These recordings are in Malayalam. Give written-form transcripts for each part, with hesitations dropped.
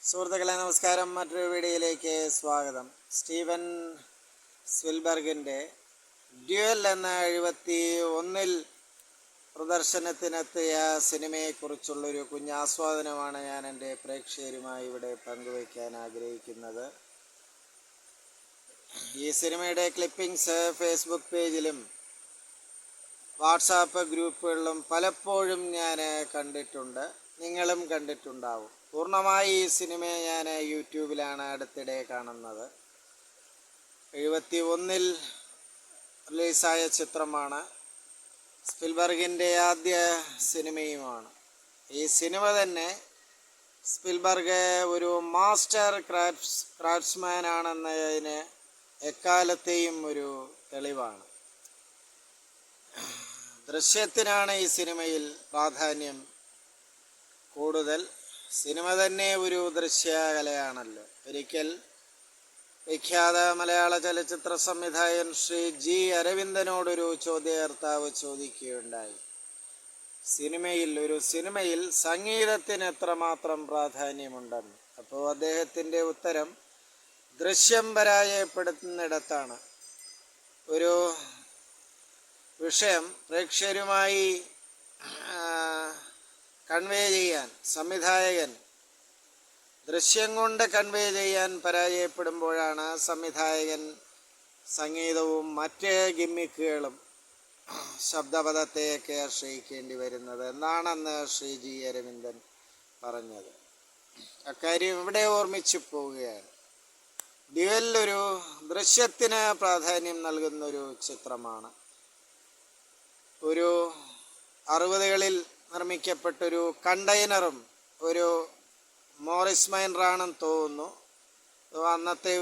സുഹൃത്തുക്കളെ നമസ്കാരം. മറ്റൊരു വീഡിയോയിലേക്ക് സ്വാഗതം. സ്റ്റീവൻ സ്പിൽബർഗിൻ്റെ ഡ്യുവൽ എന്ന 71 പ്രദർശനത്തിനെത്തിയ സിനിമയെക്കുറിച്ചുള്ളൊരു കുഞ്ഞാസ്വാദനമാണ് ഞാൻ എൻ്റെ പ്രേക്ഷകരുമായി ഇവിടെ പങ്കുവയ്ക്കാൻ ആഗ്രഹിക്കുന്നത്. ഈ സിനിമയുടെ ക്ലിപ്പിങ്സ് ഫേസ്ബുക്ക് പേജിലും വാട്സാപ്പ് ഗ്രൂപ്പുകളിലും പലപ്പോഴും ഞാൻ കണ്ടിട്ടുണ്ട്, നിങ്ങളും കണ്ടിട്ടുണ്ടാവും. പൂർണ്ണമായി ഈ സിനിമയെ ഞാൻ യൂട്യൂബിലാണ് അടുത്തിടെ കാണുന്നത്. 71 റിലീസായ ചിത്രമാണ്. സ്പിൽബർഗിൻ്റെ ആദ്യ സിനിമയുമാണ്. ഈ സിനിമ തന്നെ സ്പിൽബർഗ് ഒരു മാസ്റ്റർ ക്രാഫ്റ്റ്സ്മാൻ ആണെന്നതിന് എക്കാലത്തെയും ഒരു തെളിവാണ്. ദൃശ്യത്തിനാണ് ഈ സിനിമയിൽ പ്രാധാന്യം കൂടുതൽ. സിനിമ തന്നെ ഒരു ദൃശ്യകലയാണല്ലോ. ഒരിക്കൽ വിഖ്യാത മലയാള ചലച്ചിത്ര സംവിധായകൻ ശ്രീ ജി അരവിന്ദനോടൊരു ചോദ്യകർത്താവ് ചോദിക്കുകയുണ്ടായി, ഒരു സിനിമയിൽ സംഗീതത്തിന് എത്രമാത്രം പ്രാധാന്യമുണ്ടെന്ന്. അപ്പോൾ അദ്ദേഹത്തിൻ്റെ ഉത്തരം ദൃശ്യം പരാജയപ്പെടുത്തുന്നിടത്താണ്. ഒരു വിഷയം പ്രേക്ഷകരുമായി കൺവേ ചെയ്യാൻ സംവിധായകൻ ദൃശ്യം കൊണ്ട് കൺവേ ചെയ്യാൻ പരാജയപ്പെടുമ്പോഴാണ് സംവിധായകൻ സംഗീതവും മറ്റ് ഗിമ്മിക്കുകളും ശബ്ദപദത്തെയൊക്കെ ആശ്രയിക്കേണ്ടി വരുന്നത് എന്നാണെന്ന് ശ്രീ ജി അരവിന്ദൻ പറഞ്ഞത്. അക്കാര്യം ഇവിടെ ഓർമ്മിച്ചു പോവുകയാണ്. ഡ്യുവൽ ഒരു ദൃശ്യത്തിന് പ്രാധാന്യം നൽകുന്നൊരു ചിത്രമാണ്. ഒരു 60കളിൽ നിർമ്മിക്കപ്പെട്ടൊരു കണ്ടെയ്നറും ഒരു മോറിസ് മൈനറാണെന്ന് തോന്നുന്നു, അന്നത്തെ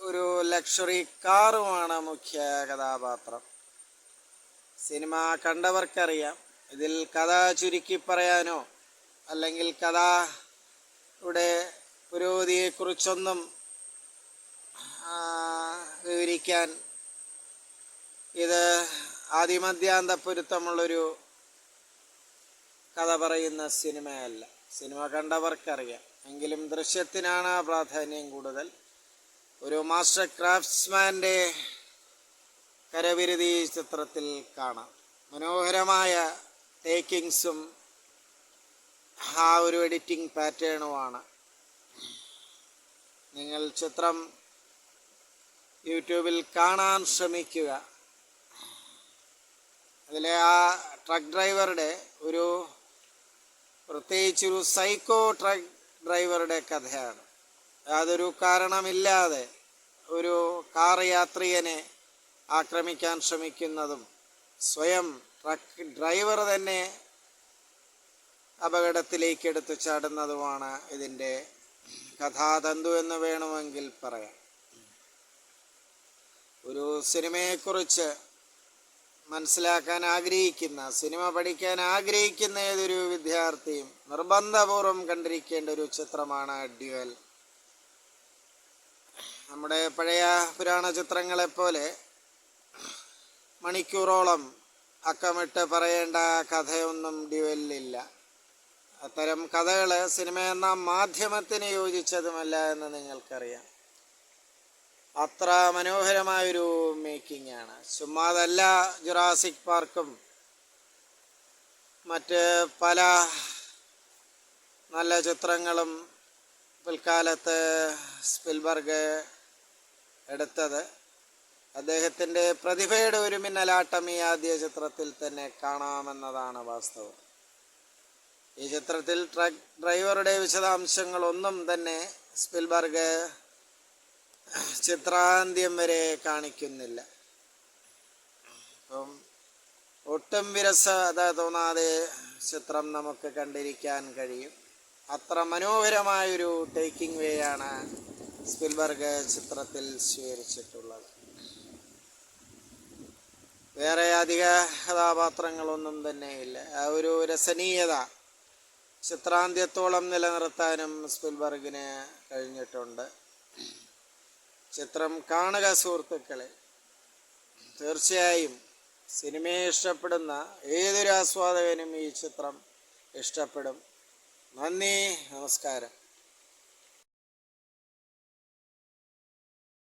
ഒരു ലക്ഷറി കാറുമാണ് മുഖ്യ കഥാപാത്രം. സിനിമ കണ്ടവർക്കറിയാം. ഇതിൽ കഥ ചുരുക്കി പറയാനോ അല്ലെങ്കിൽ കഥയുടെ പുരോഗതിയെക്കുറിച്ചൊന്നും വിവരിക്കാൻ ഇത് ആദിമധ്യാന്ത പൊരുത്തമുള്ളൊരു കഥ പറയുന്ന സിനിമയല്ല. സിനിമ കണ്ടവർക്കറിയാം. എങ്കിലും ദൃശ്യത്തിനാണ് പ്രാധാന്യം കൂടുതൽ. ഒരു മാസ്റ്റർ ക്രാഫ്റ്റ്സ്മാൻ്റെ കരവിരുതി ചിത്രത്തിൽ കാണാം. മനോഹരമായ ടേക്കിങ്സും ആ ഒരു എഡിറ്റിംഗ് പാറ്റേണുമാണ്. നിങ്ങൾ ചിത്രം യൂട്യൂബിൽ കാണാൻ ശ്രമിക്കുക. അതിലെ ആ ട്രക്ക് ഡ്രൈവറുടെ പ്രത്യേകിച്ചൊരു സൈക്കോ ട്രക്ക് ഡ്രൈവറുടെ കഥയാണ്. യാതൊരു കാരണമില്ലാതെ ഒരു കാർ യാത്രികനെ ആക്രമിക്കാൻ ശ്രമിക്കുന്നതും സ്വയം ട്രക്ക് ഡ്രൈവർ തന്നെ അപകടത്തിലേക്ക് എടുത്തു ചാടുന്നതുമാണ് ഇതിൻ്റെ കഥാതന്തു എന്ന് വേണമെങ്കിൽ പറയാം. ഒരു സിനിമയെക്കുറിച്ച് മനസ്സിലാക്കാൻ ആഗ്രഹിക്കുന്ന, സിനിമ പഠിക്കാൻ ആഗ്രഹിക്കുന്ന ഏതൊരു വിദ്യാർത്ഥിയും നിർബന്ധപൂർവം കണ്ടിരിക്കേണ്ട ഒരു ചിത്രമാണ് ഡ്യുവൽ. നമ്മുടെ പഴയ പുരാണ ചിത്രങ്ങളെപ്പോലെ മണിക്കൂറോളം അക്കമിട്ട് പറയേണ്ട കഥയൊന്നും ഡ്യുവലിലില്ല. അത്തരം കഥകൾ സിനിമ എന്ന മാധ്യമത്തിന് യോജിച്ചതുമല്ല എന്ന് നിങ്ങൾക്കറിയാം. അത്ര മനോഹരമായൊരു മേക്കിംഗ് ആണ്. ചുമ്മാതല്ല ജുറാസിക് പാർക്കും മറ്റ് പല നല്ല ചിത്രങ്ങളും പിൽക്കാലത്ത് സ്പിൽബർഗ് എടുത്തത്. അദ്ദേഹത്തിൻ്റെ പ്രതിഭയുടെ ഒരു മിന്നലാട്ടം ഈ ആദ്യ ചിത്രത്തിൽ തന്നെ കാണാമെന്നതാണ് വാസ്തവം. ഈ ചിത്രത്തിൽ ട്രക്ക് ഡ്രൈവറുടെ വിശദാംശങ്ങളൊന്നും തന്നെ സ്പിൽബർഗ് ചിത്രാന്ത്യം വരെ കാണിക്കുന്നില്ല. അപ്പം ഒട്ടും വിരസത തോന്നാതെ ചിത്രം നമുക്ക് കണ്ടിരിക്കാൻ കഴിയും. അത്ര മനോഹരമായൊരു ടേക്കിംഗ് വേ ആണ് സ്പിൽബർഗ് ചിത്രത്തിൽ സ്വീകരിച്ചിട്ടുള്ളത്. വേറെ അധിക കഥാപാത്രങ്ങളൊന്നും തന്നെയില്ല. ആ ഒരു രസനീയത ചിത്രാന്ത്യത്തോളം നിലനിർത്താനും സ്പിൽബർഗിന് കഴിഞ്ഞിട്ടുണ്ട്. ചിത്രം കാണുക സുഹൃത്തുക്കളെ. തീർച്ചയായും സിനിമയെ ഇഷ്ടപ്പെടുന്ന ഏതൊരു ആസ്വാദകനും ഈ ചിത്രം ഇഷ്ടപ്പെടും. നന്ദി, നമസ്കാരം.